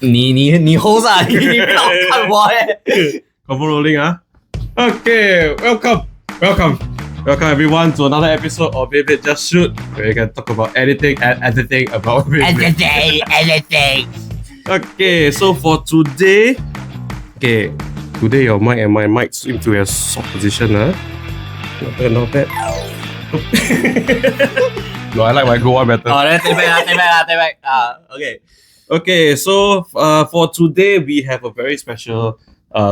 你 host 啊，你不要看我Cover rolling, huh? Okay, welcome everyone to another episode of Beyblade Just Shoot, where you can talk about anything and everything about Beyblade. anything. Okay, so for today, today your mic and my mic seem to have soft position, huh? Not bad. No, I like my go on better. Oh, take back. Okay. Okay, so for today we have a very special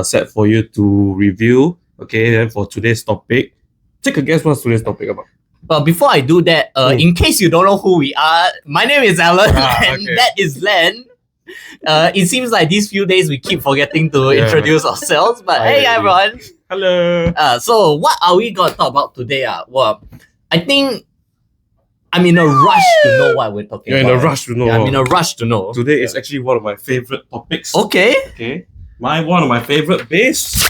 set for you to review. Okay, then for today's topic, take a guess what's today's topic about. But before I do that, in case you don't know who we are, my name is Alan and that is Len. It seems like these few days we keep forgetting to introduce ourselves, but hey everyone. Hello. So what are we gonna talk about today? Well, I think I'm in a rush to know what we're talking about. You're in a rush to know. Yeah, I'm in a rush to know. Today is actually one of my favorite topics. Okay. One of my favorite base.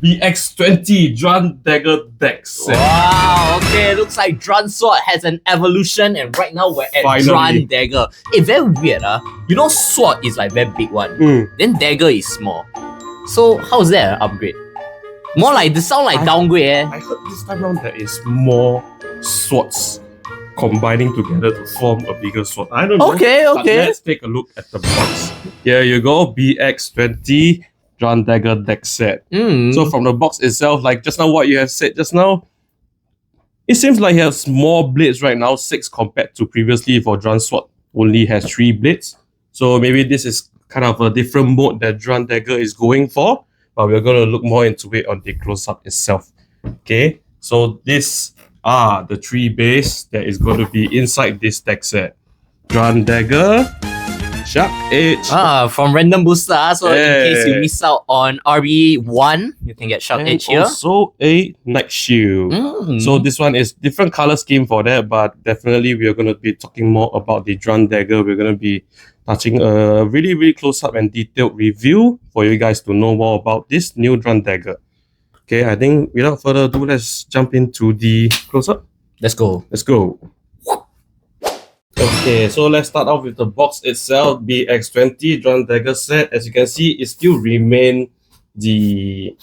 BX-20 Dran Dagger deck set. Wow, okay, looks like Dran Sword has an evolution and right now we're at Finally. Dran Dagger. Very weird, You know Sword is like very big one, then Dagger is small. So how's that an upgrade? More like, this sound like downgrade I heard this time around there is more swords combining together to form a bigger sword. I don't know. Okay. But let's take a look at the box. Here you go, BX-20 Dran Dagger deck set. So from the box itself, like just now what you have said just now, it seems like it has more blades right now, 6 compared to previously for Dran Sword only has 3 blades. So maybe this is kind of a different mode that Dran Dagger is going for, but we're going to look more into it on the close-up itself. Okay, so these are the 3 base that is going to be inside this deck set. Dran Dagger, Sharp Edge. From Random Booster. So in case you miss out on RB1, you can get Sharp Edge here. Also a Night Shield. So this one is different color scheme for that, but definitely we are going to be talking more about the Dran Dagger. We're going to be touching a really, really close-up and detailed review for you guys to know more about this new Dran Dagger. Okay, I think without further ado, let's jump into the close-up. Let's go. Okay, so let's start off with the box itself. BX-20 Dran Dagger set. As you can see, it still remains the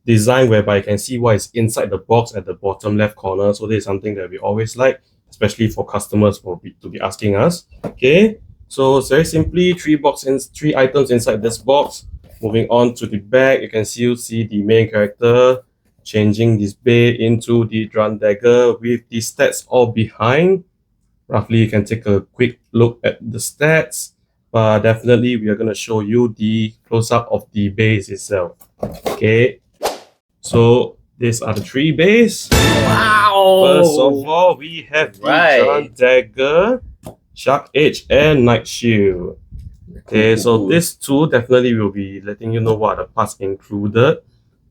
design whereby you can see what is inside the box at the bottom left corner. So this is something that we always like, especially for customers to be asking us. Okay, so very simply, 3 items inside this box. Moving on to the back, you can still see the main character changing this bay into the Dran Dagger with the stats all behind. Roughly, you can take a quick look at the stats, but definitely we are going to show you the close-up of the base itself. Okay, so these are the 3 base. Wow! First of all, we have the Dran Dagger, Sharp Edge, and Night Shield. Okay, so these 2 definitely will be letting you know what are the parts included.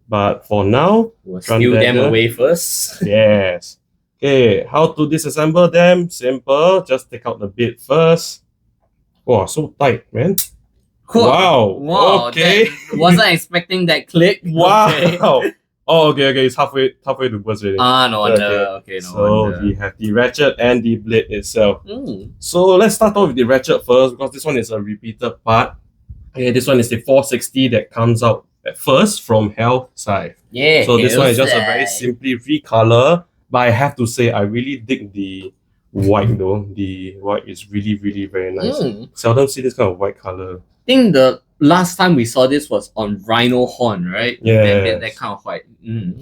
But for now, we'll steal them away first. Yes. Okay, how to disassemble them? Simple. Just take out the bit first. Wow, so tight, man. Cool. Wow. Okay. Wasn't expecting that click. Wow. Okay. Oh, okay. It's halfway to burst already. No wonder. Okay, no wonder. So we have the ratchet and the blade itself. So let's start off with the ratchet first, because this one is a repeated part. Okay, this one is the 460 that comes out at first from Hell side. Yeah. So this one is just a very simply recolor. But I have to say, I really dig the white though. The white is really, really very nice. Seldom see this kind of white color. I think the last time we saw this was on Rhino Horn, right? Yeah. That kind of white.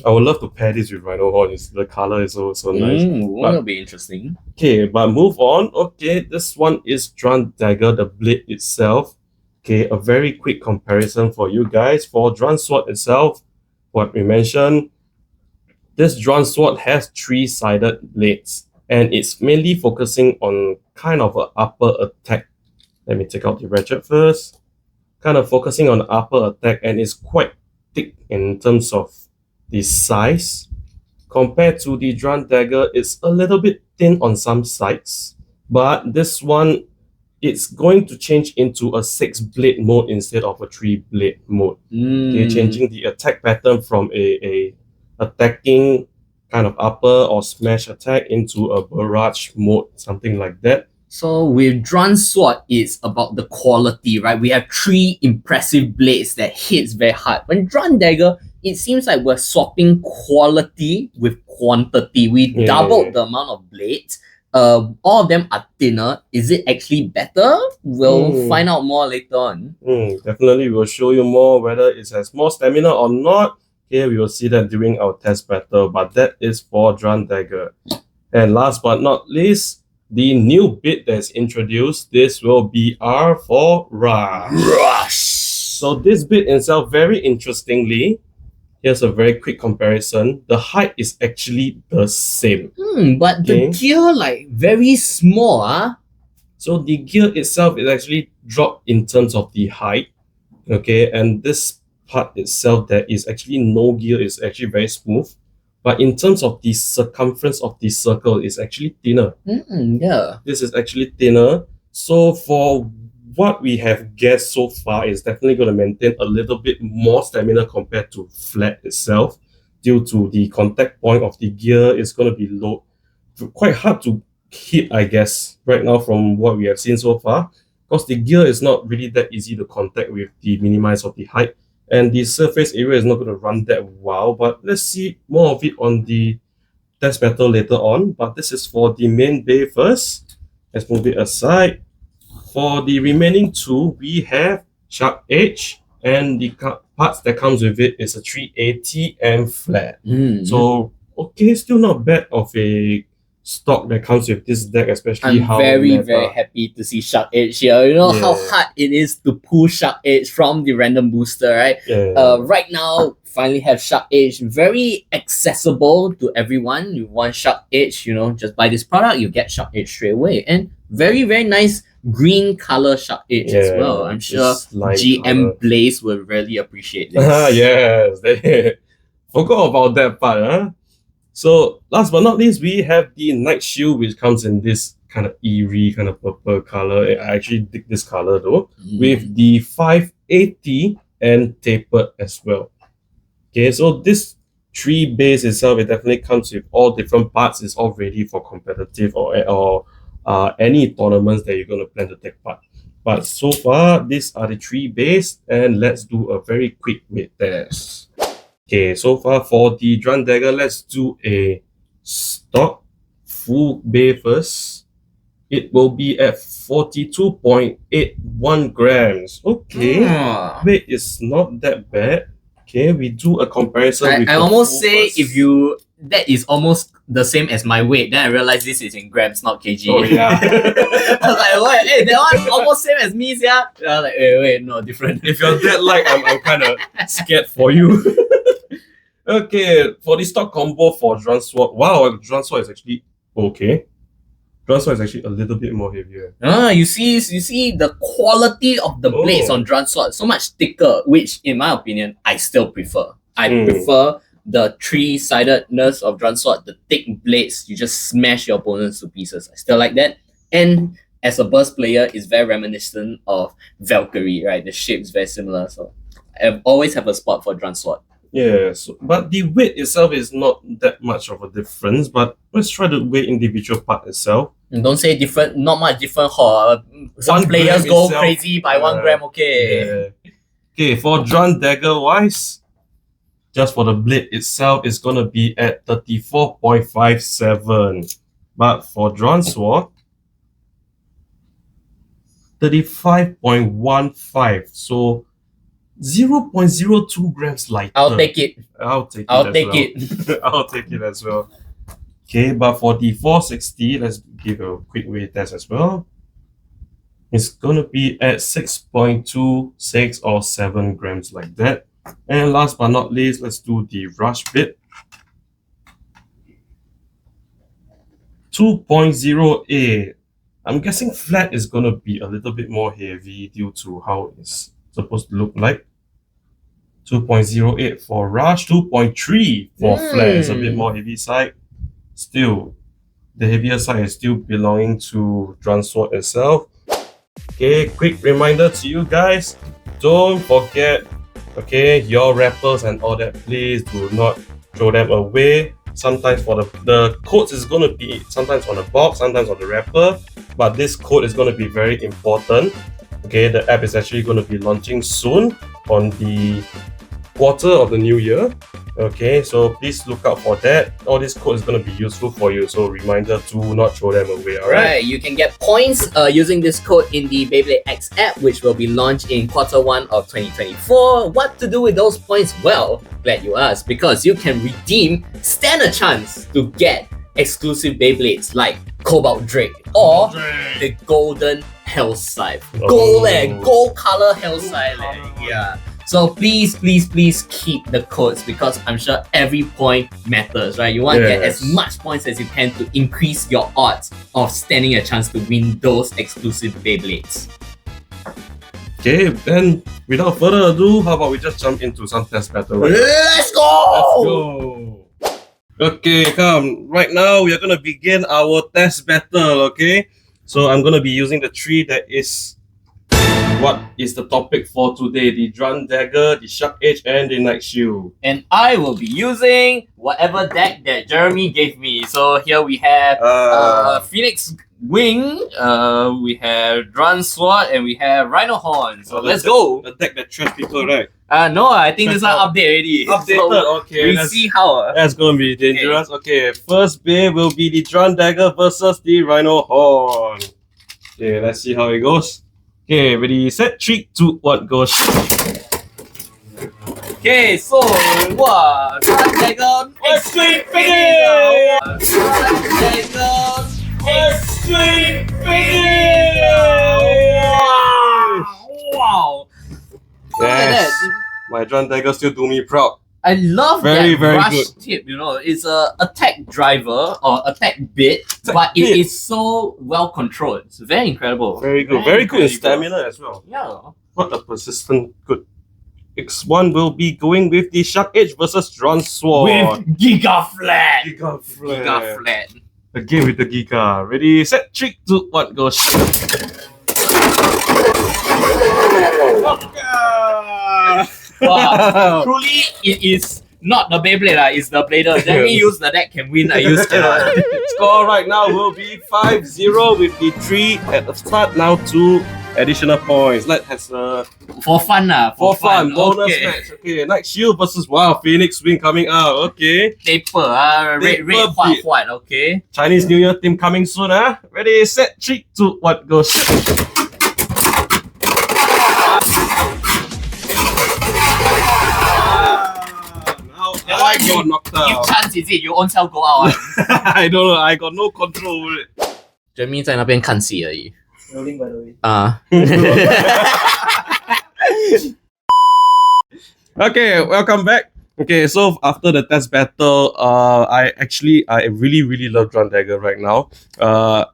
I would love to pair this with Rhino Horn. The color is so nice. That'll be interesting. Okay, but move on. Okay, this one is Dran Dagger, the blade itself. Okay, a very quick comparison for you guys. For Dran Sword itself, what we mentioned, this Dran Sword has 3-sided blades, and it's mainly focusing on kind of an upper attack. Let me take out the ratchet first. Kind of focusing on upper attack, and it's quite thick in terms of the size. Compared to the Dran Dagger, it's a little bit thin on some sides, but this one, it's going to change into a 6-blade mode instead of a 3-blade mode. Okay, changing the attack pattern from a attacking kind of upper or smash attack into a barrage mode, something like that. So with Dran Sword, it's about the quality, right? We have 3 impressive blades that hits very hard. When Dran Dagger, it seems like we're swapping quality with quantity. We doubled the amount of blades. All of them are thinner. Is it actually better? We'll find out more later on. Definitely, we'll show you more whether it has more stamina or not. Okay, we will see that during our test battle, but that is for Dran Dagger. And last but not least, the new bit that's introduced, this will be R for Rush. So this bit itself, very interestingly, here's a very quick comparison. The height is actually the same. But the gear like very small. So the gear itself is actually dropped in terms of the height. Okay, and this part itself, there is actually no gear, is actually very smooth. But in terms of the circumference of the circle, it's actually thinner. This is actually thinner. So for what we have guessed so far, is definitely going to maintain a little bit more stamina compared to flat itself, due to the contact point of the gear is going to be low. Quite hard to hit, I guess, right now from what we have seen so far, because the gear is not really that easy to contact with the minimize of the height. And the surface area is not going to run that well, but let's see more of it on the test battle later on. But this is for the main bay first. Let's move it aside. For the remaining 2, we have Sharp Edge, and the parts that comes with it is a 380 and flat. So, okay, still not bad of a stock that comes with this deck, especially I'm very happy to see Sharp Edge here. You know how hard it is to pull Sharp Edge from the random booster, right? Right now, finally have Sharp Edge, very accessible to everyone. You want Sharp Edge, you know, just buy this product, you get Sharp Edge straight away. And very, very nice green color Sharp Edge as well. I'm sure GM Blaze will really appreciate this. Yes, they forgot about that part, huh? So last but not least, we have the Night Shield, which comes in this kind of eerie, kind of purple color. I actually dig this color though, with the 580 and tapered as well. Okay, so this 3 base itself, it definitely comes with all different parts. It's all ready for competitive or any tournaments that you're going to plan to take part. But so far, these are the 3 base, and let's do a very quick weight test. Okay, so far for the Dran Dagger, let's do a stock full bay first. It will be at 42.81 grams. Okay, weight is not that bad. Okay, we do a comparison. I almost say first. That is almost the same as my weight. Then I realized this is in grams, not kg. Oh yeah. I was like, what? Hey, that one almost same as me, yeah. I was like, wait, no, different. If you're that light, I'm kind of scared for you. Okay, for the stock combo for Dran Sword, wow, Dran Sword is actually okay. Dran Sword is actually a little bit more heavier. You see the quality of the blades on Dran Sword, so much thicker, which in my opinion, I still prefer. I prefer the 3-sidedness of Dran Sword, the thick blades, you just smash your opponents to pieces. I still like that. And as a burst player, it's very reminiscent of Valkyrie, right? The shape is very similar, so I always have a spot for Dran Sword. Yes, but the weight itself is not that much of a difference, but let's try to weigh individual part itself. And don't say different, not much different. Some players go crazy by 1 gram, okay. Okay, for Dran Dagger wise, just for the blade itself, it's going to be at 34.57. But for Dran Sword, 35.15. So 0.02 grams lighter. I'll take it. I'll take it as well. Okay, but for the 460, let's give a quick weight test as well. It's going to be at 6.26 or 7 grams like that. And last but not least, let's do the rush bit. 2.08. I'm guessing flat is going to be a little bit more heavy due to how it's supposed to look like. 2.08 for rush, 2.3 for flat. It's a bit more heavy side. Still, the heavier side is still belonging to Dran Sword itself. Okay, quick reminder to you guys, don't forget, okay, your wrappers and all that, please do not throw them away. Sometimes for the codes is going to be sometimes on the box, sometimes on the wrapper. but this code is going to be very important. Okay, the app is actually going to be launching soon on the quarter of the new year. Okay, so please look out for that. All this code is going to be useful for you, so reminder to not throw them away. Right, you can get points using this code in the Beyblade X app, which will be launched in Q1 of 2024. What to do with those points? Well, glad you asked, because you can stand a chance to get exclusive Beyblades like Cobalt Drake or the Golden Hell Scythe. Gold color Hell Scythe. Yeah. So please keep the codes, because I'm sure every point matters, right? You want to get as much points as you can to increase your odds of standing a chance to win those exclusive Beyblades. Okay, then without further ado, how about we just jump into some test battle? Let's go! Okay, come. Right now, we are going to begin our test battle, okay? So I'm going to be using the tree that is... What is the topic for today? The Dran Dagger, the Shark Edge, and the Night Shield. And I will be using whatever deck that Jeremy gave me. So here we have Phoenix Wing, we have Dran Sword, and we have Rhino Horn. So let's go. The deck that trash people, right? No, I think this one update already. Updated, so okay. We see how. That's going to be dangerous. Okay, first bay will be the Dran Dagger versus the Rhino Horn. Okay, let's see how it goes. Okay, ready, set, 3, 2, 1, go. Okay, so Dran Dagger Extreme Finish! Dran Dagger Extreme Finish! Wow! Yes, my Dran Dagger still do me proud. I love very rush good tip, you know, it's a attack driver or attack bit, but it is so well controlled. It's very incredible. Very good. Very good in stamina as well. Yeah. What a persistent good. X1 will be going with the Shark Edge versus Dran Sword. With Giga Flat. Giga Flat. Giga Flat. Again with the Giga. Ready, set, 3, 2, 1, go. Wow. Truly, it is not the Beyblade, it's the Blader. Let me use the deck can win, I use cannot. Score right now will be 5-0 with the 3 at the start. Now 2 additional points. Let's have for fun, for fun. Bonus okay. match. Okay, Night Shield versus Phoenix Wing coming out. Okay. Taper, red, white, okay. Chinese New Year team coming soon, Ready, set, 3, 2, 1, go. I got knocked out. Give chance, is it? You own self go out. I don't know. I got no control over it. Jeremy 在那边看戏而已。Rolling by the way. Okay, welcome back. Okay, so after the test battle, I really love Dran Dagger right now.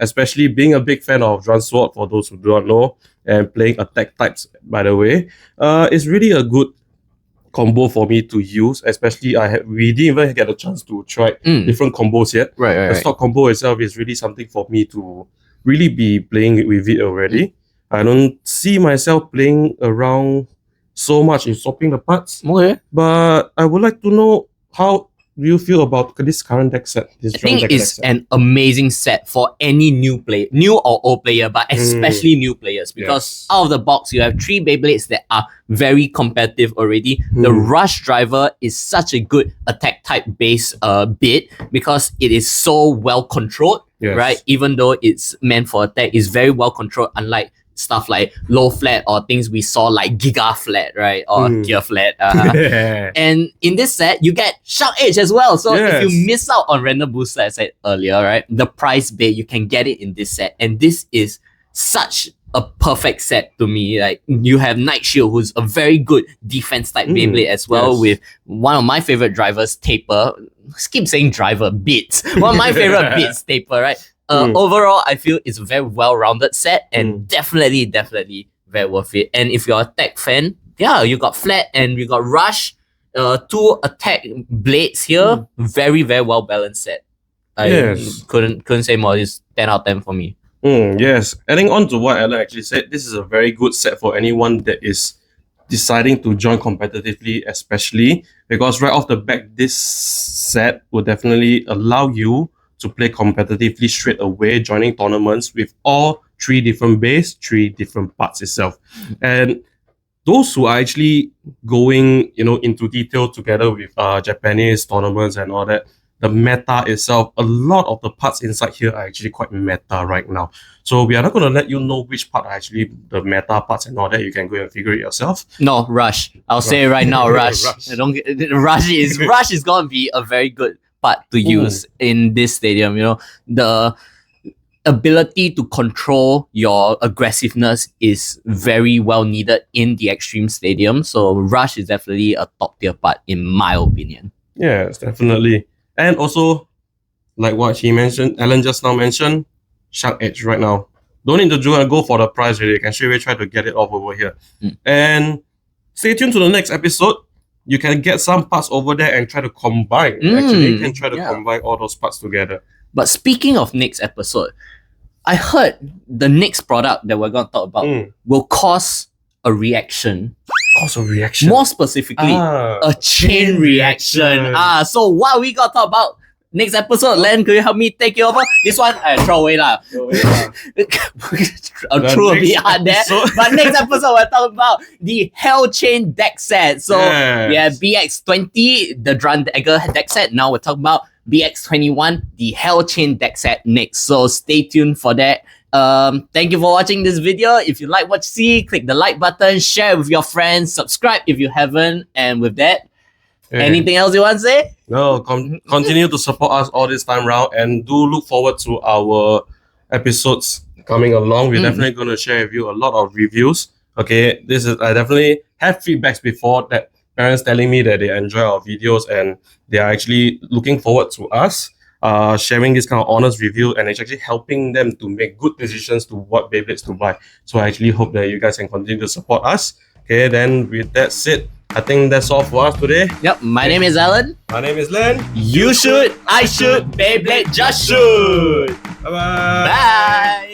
Especially being a big fan of Dran Sword, for those who do not know, and playing attack types, by the way. It's really a good combo for me to use, especially we didn't even get a chance to try different combos yet. Right. The stock combo itself is really something for me to really be playing with it already. I don't see myself playing around so much in swapping the parts. Okay. But I would like to know how do you feel about this current deck set? I think it's an amazing set for any new or old player, but especially new players, because out of the box you have 3 Beyblades that are very competitive already. The Rush Driver is such a good attack type base bit because it is so well controlled, right? Even though it's meant for attack, it's very well controlled, unlike stuff like low flat or things we saw like Giga Flat, right? Or Gear Flat. And in this set, you get Shark Edge as well. So if you miss out on random booster, as I said earlier, right? The price bait, you can get it in this set. And this is such a perfect set to me. Like, you have Night Shield, who's a very good defense type Beyblade as well, with one of my favorite drivers, Taper. I keep saying driver, Bits. One of my favorite Bits, Taper, right? Overall, I feel it's a very well-rounded set and definitely very worth it. And if you're a tech fan, you got Flat and you got Rush, 2 attack blades here. Very well-balanced set. I couldn't say more. It's 10 out of 10 for me. Yes. Adding on to what Alan actually said, this is a very good set for anyone that is deciding to join competitively, especially because right off the back, this set will definitely allow you to play competitively straight away, joining tournaments with all 3 different bays, 3 different parts itself. And those who are actually going, into detail together with Japanese tournaments and all that, the meta itself, a lot of the parts inside here are actually quite meta right now. So we are not going to let you know which part are actually the meta parts and all that. You can go and figure it yourself. No, Rush. I'll say it right now, Rush. Rush is going to be a very good part to use in this stadium. The ability to control your aggressiveness is very well needed in the extreme stadium. So Rush is definitely a top tier part in my opinion. Yes, definitely. And also, like what he mentioned, Alan just now mentioned, Shark Edge right now. Don't need to go for the prize really. You can straight away try to get it off over here. And stay tuned to the next episode. You can get some parts over there and try to combine. Actually, you can try to combine all those parts together. But speaking of next episode, I heard the next product that we're going to talk about will cause a reaction. Cause a reaction? More specifically, a chain reaction. So what we got to talk about next episode? Len, could you help me take it over? This one, I throw away lah. I'll throw a bit hard there. But next episode, we're talking about the Hell Chain deck set. So we have BX-20, the Dran Dagger deck set. Now we're talking about BX-21, the Hell Chain deck set next. So stay tuned for that. Thank you for watching this video. If you like what you see, click the like button, share it with your friends, subscribe if you haven't. And with that, anything else you want to say? No, continue to support us all this time round, and do look forward to our episodes coming along. We're definitely going to share with you a lot of reviews. Okay, I definitely have feedbacks before that, parents telling me that they enjoy our videos and they are actually looking forward to us sharing this kind of honest review, and it's actually helping them to make good decisions to what Beyblades to buy. So I actually hope that you guys can continue to support us. Okay, then with that said, I think that's all for us today. Yep, my name is Alan. My name is Len. You shoot, I shoot, Beyblade Just Shoot. Bye-bye. Bye.